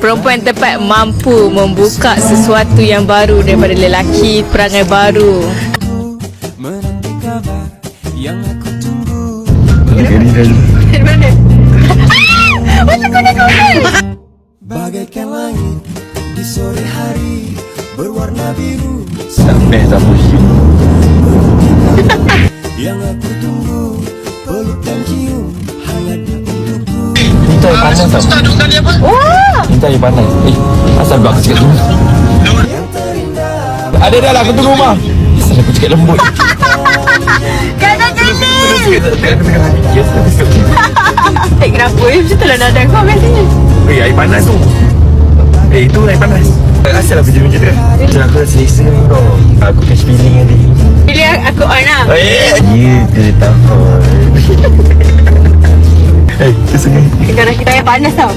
Perempuan tepat mampu membuka sesuatu yang baru daripada lelaki, perangai baru. Menanti kabar yang aku tunggu. Dari mana? Macam kuda-kuda. Bagaikan langit di sore hari berwarna biru. Sampai tak pusing. Yang aku tunggu peluk dan cium hangatnya untukku. Minta air panas tau. Wah! Minta air panas. Asal buat aku cakap dulu. Yang terindah Ada dah lah, aku tunggu rumah. Asal aku cakap lembut. Kadang gini. Yes, aku cakap macam ni. Kenapa? Macam tu lah nada kau biasanya. Air panas tu. Itu air panas. Asal aku jadi macam tu kan. Macam aku dah selesa ni bro. Aku catch feeling tadi. Pilih aku on lah. Ya, dia tahu. Sekarang Sekarang kita yang panas tau.